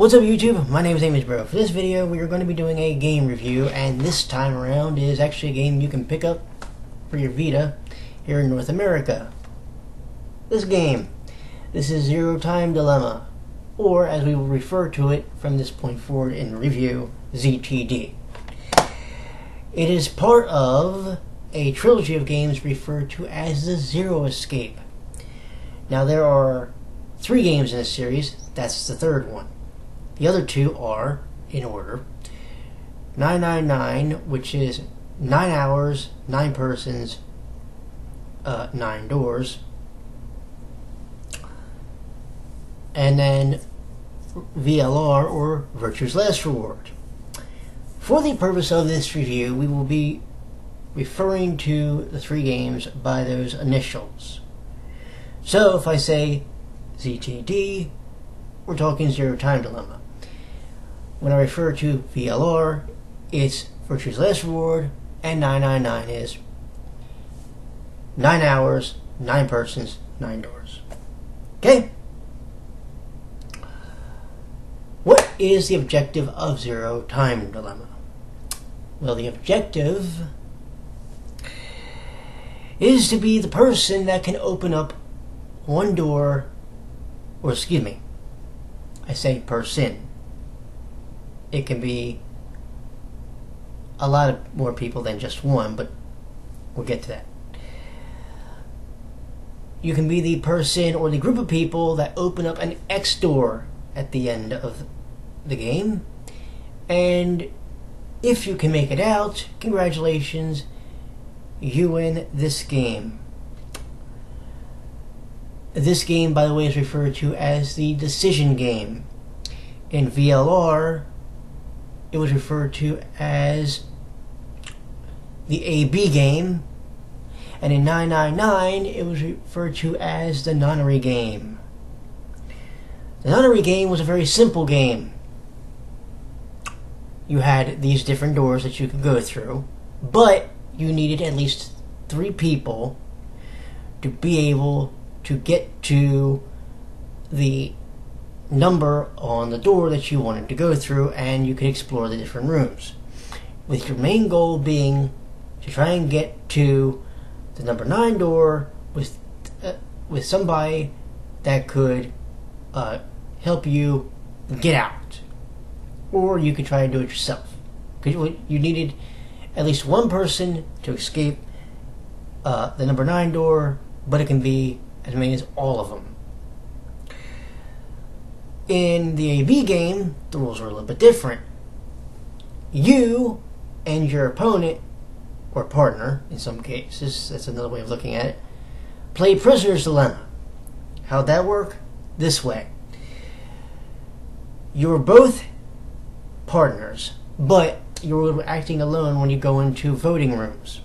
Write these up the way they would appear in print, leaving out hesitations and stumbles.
What's up YouTube? My name is Amisbro. For this video we are going to be doing a game review, and this time around is actually a game you can pick up for your Vita here in North America. This is Zero Time Dilemma, or as we will refer to it from this point forward in the review, ZTD. It is part of a trilogy of games referred to as the Zero Escape. Now there are 3 games in this series, that's the third one. The other 2 are, in order, 999, which is 9 hours, 9 persons, 9 doors, and then VLR, or Virtue's Last Reward. For the purpose of this review, we will be referring to the 3 games by those initials. So if I say ZTD, we're talking Zero Time Dilemma. When I refer to VLR, it's Virtue's Last Reward, and 999 is 9 hours, 9 persons, 9 doors. Okay? What is the objective of Zero Time Dilemma? Well, the objective is to be the person that can open up one door, or excuse me, I say person. It can be a lot of more people than just one, but we'll get to that. You can be the person or the group of people that open up an X door at the end of the game, and if you can make it out, congratulations, you win this game. This game, by the way, is referred to as the decision game. In VLR, it was referred to as the AB game, and in 999 it was referred to as the nunnery game. The nunnery game was a very simple game. You had these different doors that you could go through, but you needed at least 3 people to be able to get to the number on the door that you wanted to go through, and you could explore the different rooms, with your main goal being to try and get to the number 9 door with somebody that could help you get out, or you could try and do it yourself, because you needed at least one person to escape the number 9 door, but it can be as many as all of them. In the AB game, the rules are a little bit different. You and your opponent, or partner in some cases, that's another way of looking at it, play Prisoner's Dilemma. How'd that work? This way. You're both partners, but you're acting alone when you go into voting rooms.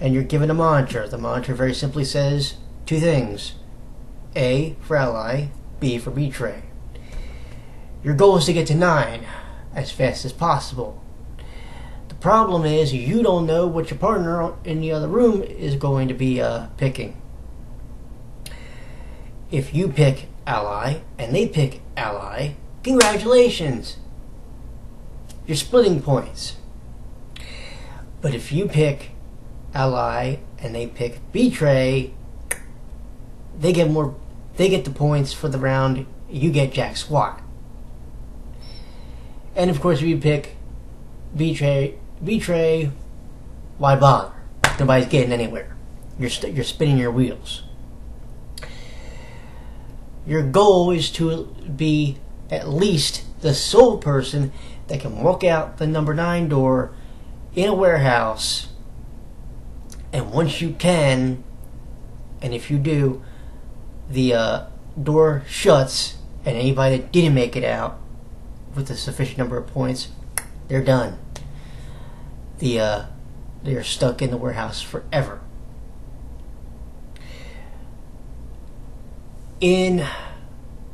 And you're given a monitor. The monitor very simply says 2 things. A for ally, B for betray. Your goal is to get to 9 as fast as possible. The problem is you don't know what your partner in the other room is going to be picking. If you pick ally and they pick ally, congratulations! You're splitting points. But if you pick ally and they pick betray, they get the points for the round, you get jack squat. And of course if you pick betray, why bother? Nobody's getting anywhere. You're spinning your wheels. Your goal is to be at least the sole person that can walk out the number 9 door in a warehouse, and once you can, and if you do, the door shuts, and anybody that didn't make it out with a sufficient number of points, they're done. They're stuck in the warehouse forever. In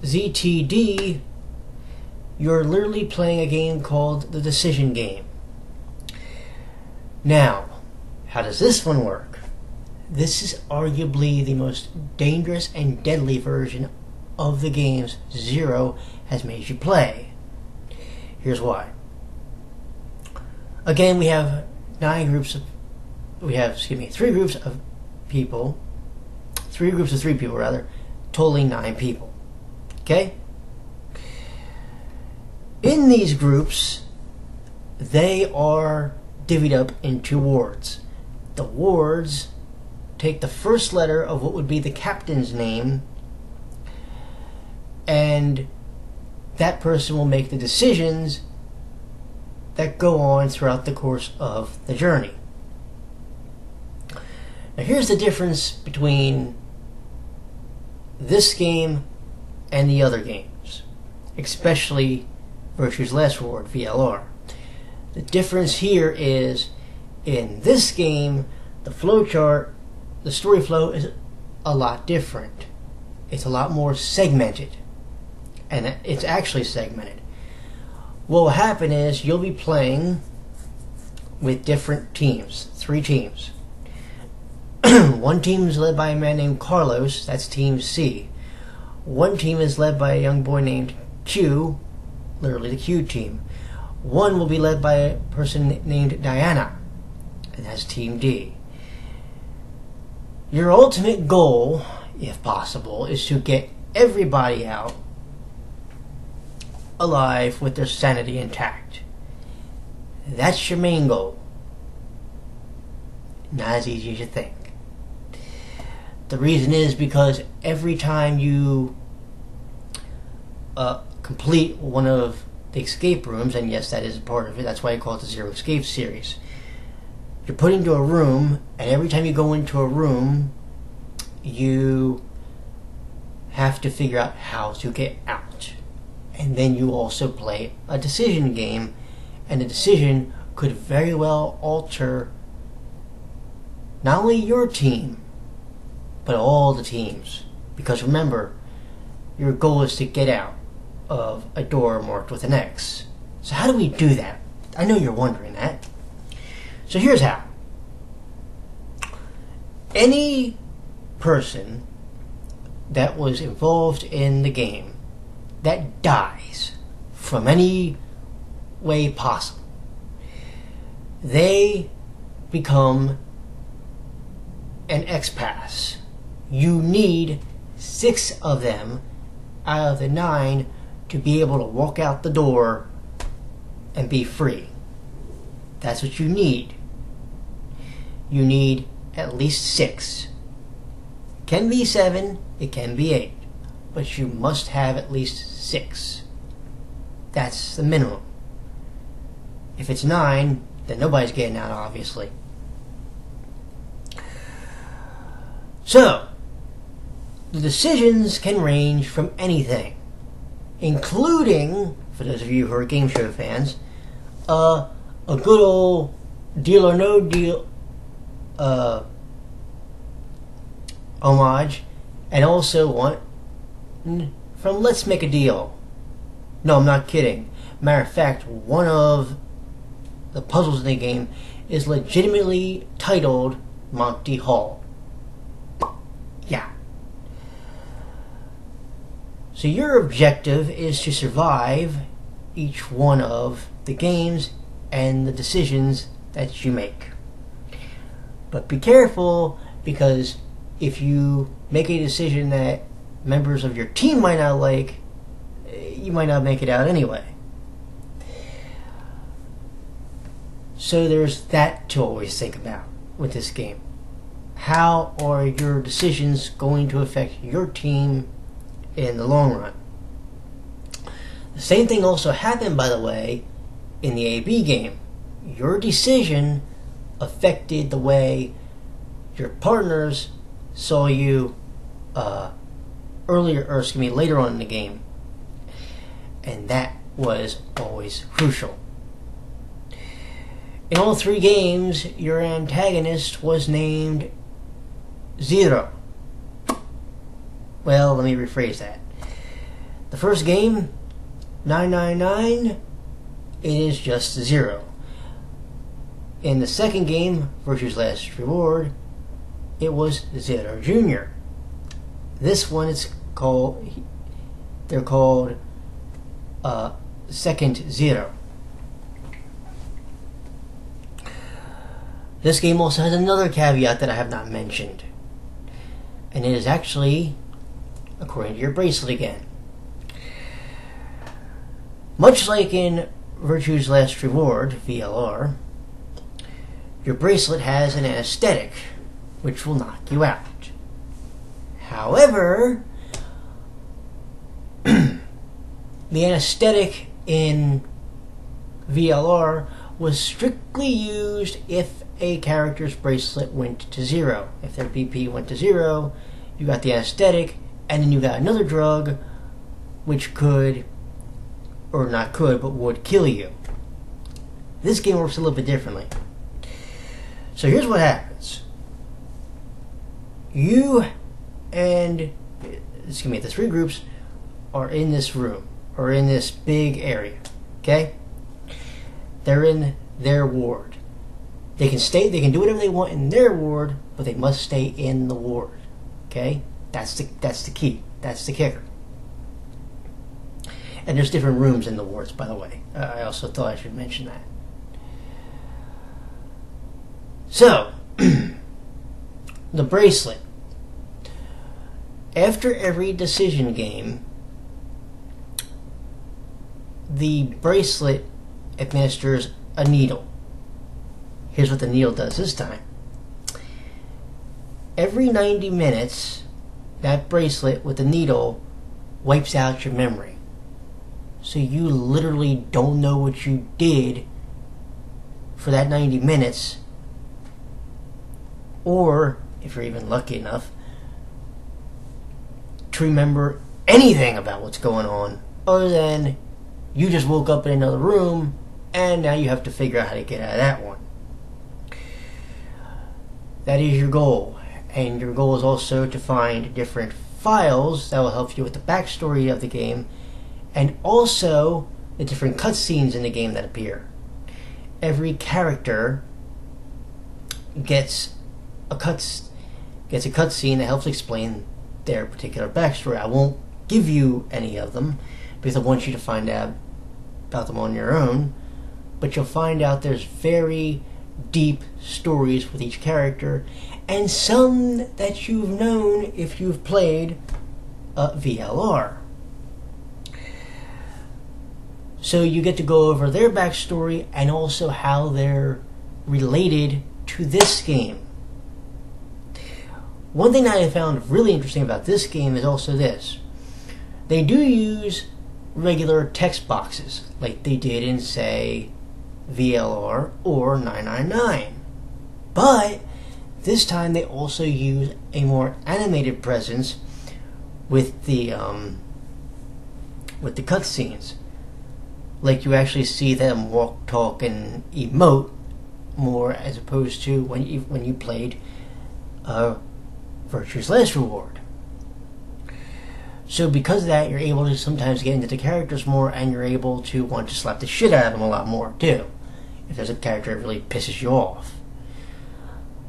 ZTD, you're literally playing a game called the decision game. Now, how does this one work? This is arguably the most dangerous and deadly version of the games Zero has made you play. Here's why. Again, we have three groups of people, three groups of 3 people rather, totaling 9 people. Okay? In these groups, they are divvied up into wards. The wards take the first letter of what would be the captain's name, and that person will make the decisions that go on throughout the course of the journey. Now here's the difference between this game and the other games, especially Virtue's Last Reward, VLR. The difference here is, in this game, the flowchart, the story flow is a lot different. It's a lot more segmented. And it's actually segmented. What will happen is you'll be playing with different teams, 3 teams. One team is led by a man named Carlos, that's Team C. One team is led by a young boy named Q, literally the Q team. One will be led by a person named Diana, and that's Team D. Your ultimate goal, if possible, is to get everybody out alive with their sanity intact. That's your main goal. Not as easy as you think. The reason is because every time you complete one of the escape rooms, and yes, that is part of it, that's why I call it the Zero Escape series. You're put into a room, and every time you go into a room, you have to figure out how to get out. And then you also play a decision game, and the decision could very well alter not only your team, but all the teams. Because remember, your goal is to get out of a door marked with an X. So how do we do that? I know you're wondering that. So here's how. Any person that was involved in the game that dies from any way possible, they become an X-Pass. You need 6 of them out of the 9 to be able to walk out the door and be free. That's what you need. You need at least 6. It can be 7, it can be 8, but you must have at least 6. That's the minimum. If it's 9, then nobody's getting out, obviously. So, the decisions can range from anything, including, for those of you who are game show fans, a good old Deal or No Deal homage, and also one from Let's Make a Deal. No, I'm not kidding. Matter of fact, one of the puzzles in the game is legitimately titled Monty Hall. Yeah. So your objective is to survive each one of the games and the decisions that you make. But be careful, because if you make a decision that members of your team might not like, you might not make it out anyway. So there's that to always think about with this game. How are your decisions going to affect your team in the long run? The same thing also happened, by the way, in the AB game. Your decision affected the way your partners saw you later on in the game. And that was always crucial. In all 3 games, your antagonist was named Zero. Well, let me rephrase that. The first game, 999, it is just 0. In the second game, Virtue's Last Reward, it was Zero Jr. This one is called They're called Second Zero. This game also has another caveat that I have not mentioned. And it is actually, according to your bracelet again. Much like in Virtue's Last Reward, VLR, your bracelet has an anesthetic, which will knock you out. However, the anesthetic in VLR was strictly used if a character's bracelet went to 0. If their BP went to 0, you got the anesthetic, and then you got another drug which could, or not could, but would kill you. This game works a little bit differently. So here's what happens. You and, excuse me, the 3 groups are in this room, or in this big area, okay? They're in their ward. They can do whatever they want in their ward, but they must stay in the ward, okay? That's the key. That's the kicker. And there's different rooms in the wards, by the way. I also thought I should mention that. So, the bracelet. After every decision game, the bracelet administers a needle. Here's what the needle does this time. Every 90 minutes, that bracelet with the needle wipes out your memory. So you literally don't know what you did for that 90 minutes, or, if you're even lucky enough, to remember anything about what's going on, other than you just woke up in another room and now you have to figure out how to get out of that one. That is your goal, and your goal is also to find different files that will help you with the backstory of the game, and also the different cutscenes in the game that appear. Every character gets a cutscene that helps explain their particular backstory. I won't give you any of them because I want you to find out about them on your own, but you'll find out there's very deep stories with each character, and some that you've known if you've played VLR. So you get to go over their backstory and also how they're related to this game. One thing that I found really interesting about this game is also this. They do use regular text boxes, like they did in, say, VLR or 999. But this time they also use a more animated presence with the cutscenes. Like you actually see them walk, talk, and emote more, as opposed to when you played Virtue's Last Reward. So because of that, you're able to sometimes get into the characters more, and you're able to want to slap the shit out of them a lot more too, if there's a character that really pisses you off.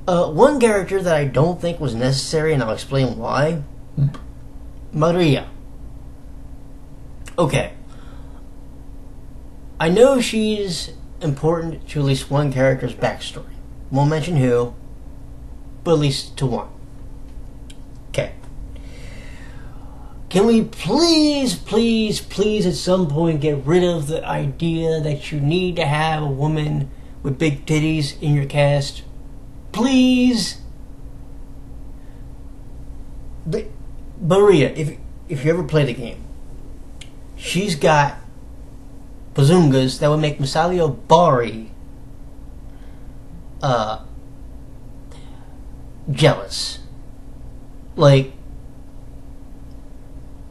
One character that I don't think was necessary, and I'll explain why. Maria. Okay. I know she's important to at least one character's backstory. Won't mention who, but at least to one. Okay. Can we please at some point get rid of the idea that you need to have a woman with big titties in your cast? Please? Maria, if you ever play the game, she's got bazungas that would make Masalio Bari jealous. Like,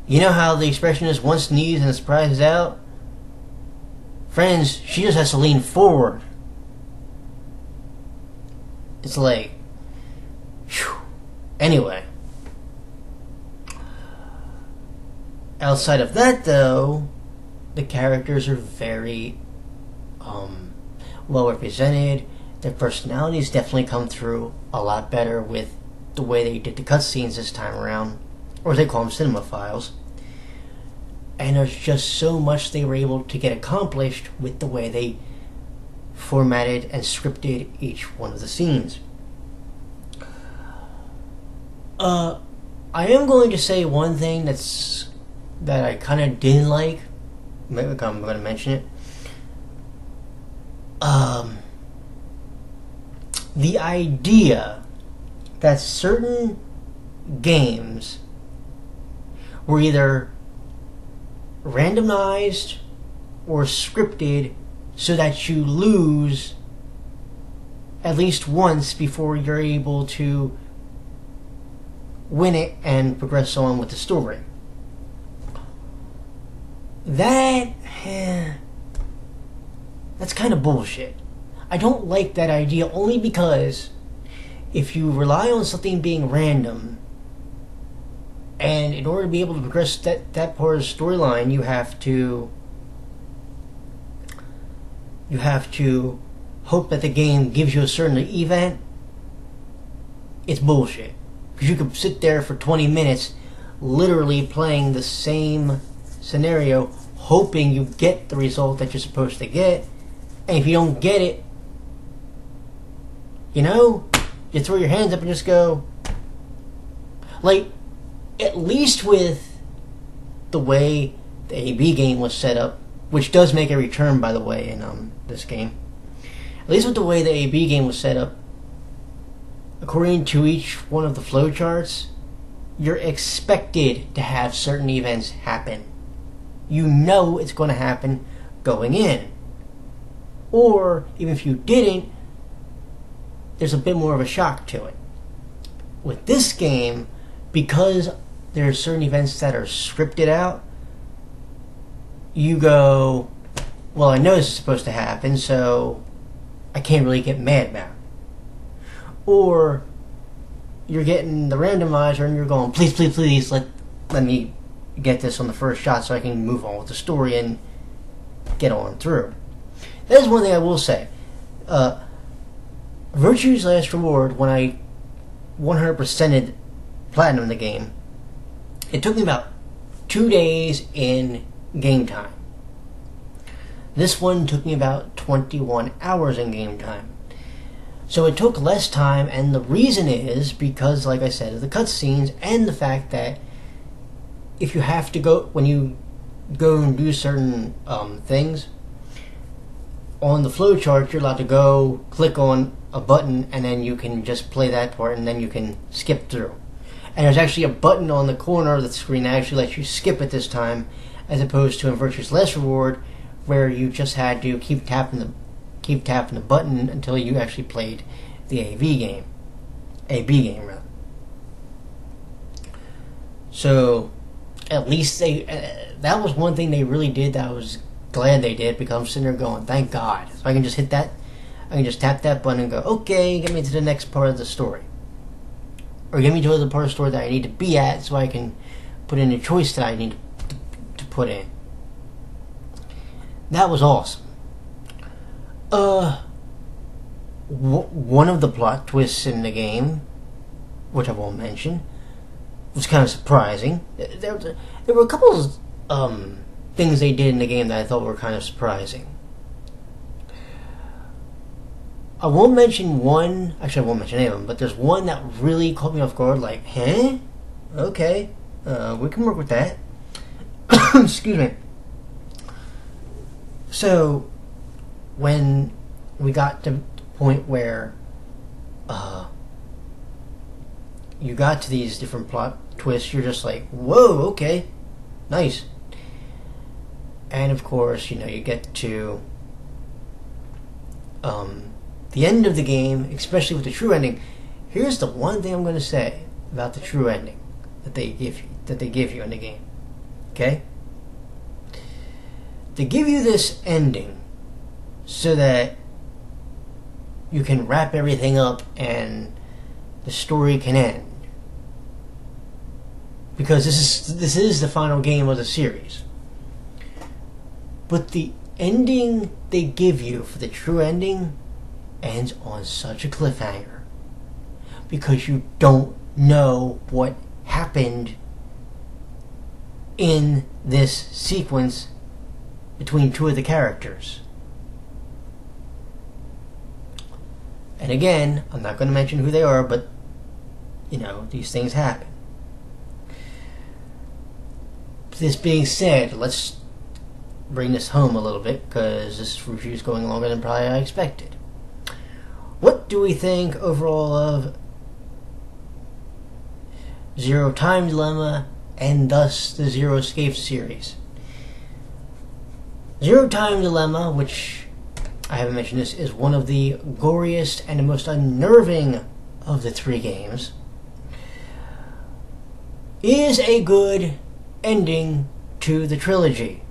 you know how the expression is one sneeze and the surprise is out? Friends, she just has to lean forward. It's like, whew. Anyway. Outside of that, though, the characters are very well represented. Their personalities definitely come through a lot better with the way they did the cutscenes this time around, or they call them cinema files. And there's just so much they were able to get accomplished with the way they formatted and scripted each one of the scenes. I am going to say one thing that I kind of didn't like. Maybe I'm going to mention it. The idea that certain games were either randomized or scripted so that you lose at least once before you're able to win it and progress on with the story. That's kind of bullshit. I don't like that idea, only because if you rely on something being random, and in order to be able to progress that part of the storyline, you have to hope that the game gives you a certain event. It's bullshit. Because you could sit there for 20 minutes literally playing the same scenario, hoping you get the result that you're supposed to get. And if you don't get it, you throw your hands up and just go. Like, at least with the way the AB game was set up, which does make a return, by the way, in this game. At least with the way the AB game was set up, according to each one of the flowcharts, you're expected to have certain events happen. You know it's going to happen going in. Or, even if you didn't, there's a bit more of a shock to it. With this game, because there are certain events that are scripted out, you go, well, I know this is supposed to happen, so I can't really get mad about it. Or you're getting the randomizer and you're going, please, please, please, let me get this on the first shot so I can move on with the story and get on through. That is one thing I will say. Virtue's Last Reward, when I 100%ed Platinum in the game, it took me about 2 days in game time. This one took me about 21 hours in game time. So it took less time, and the reason is because, like I said, of the cutscenes and the fact that if you have to go, when you go and do certain things, on the flowchart, you're allowed to go click on a button and then you can just play that part and then you can skip through. And there's actually a button on the corner of the screen that actually lets you skip it this time, as opposed to in Virtue's Last Reward, where you just had to keep tapping the button until you actually played the AB game. So, at least that was one thing they really did that I was glad they did, because I'm sitting there going, thank God. So I can just tap that button and go, okay, get me to the next part of the story. Or get me to the part of the story that I need to be at so I can put in a choice that I need to put in. That was awesome. One of the plot twists in the game, which I won't mention, was kind of surprising. There were a couple of things they did in the game that I thought were kind of surprising. I won't mention one, actually I won't mention any of them, but there's one that really caught me off guard, like, huh? Okay, we can work with that. Excuse me. So, when we got to the point where you got to these different plot twists, you're just like, whoa, okay, nice. And of course, you get to the end of the game, especially with the true ending. Here's the one thing I'm going to say about the true ending that they give you in the game. Okay? They give you this ending so that you can wrap everything up and the story can end. Because this is the final game of the series. But the ending they give you for the true ending ends on such a cliffhanger, because you don't know what happened in this sequence between two of the characters. And again, I'm not going to mention who they are, but you know, these things happen. This being said, let's bring this home a little bit, because this review is going longer than probably I expected. What do we think overall of Zero Time Dilemma and thus the Zero Escape series? Zero Time Dilemma, which I haven't mentioned this, is one of the goriest and the most unnerving of the three games, is a good ending to the trilogy.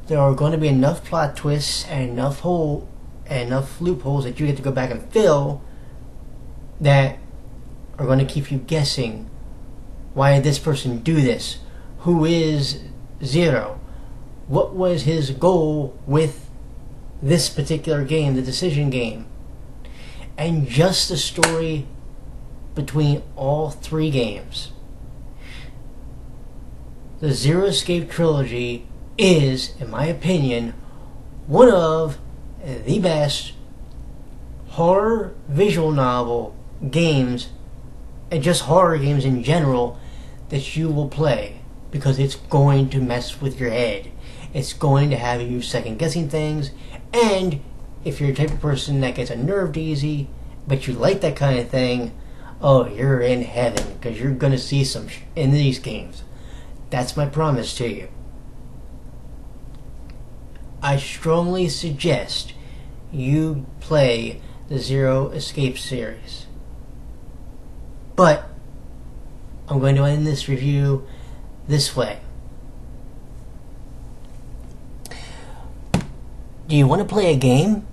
There are going to be enough plot twists and enough loopholes that you get to go back and fill that are going to keep you guessing, why did this person do this? Who is Zero? What was his goal with this particular game, the decision game? And just the story between all three games. The Zero Escape trilogy is, in my opinion, one of the best horror visual novel games, and just horror games in general, that you will play, because it's going to mess with your head. It's going to have you second guessing things, and if you're the type of person that gets unnerved easy, but you like that kind of thing, oh, you're in heaven, because you're going to see some in these games. That's my promise to you. I strongly suggest you play the Zero Escape series. But I'm going to end this review this way. Do you want to play a game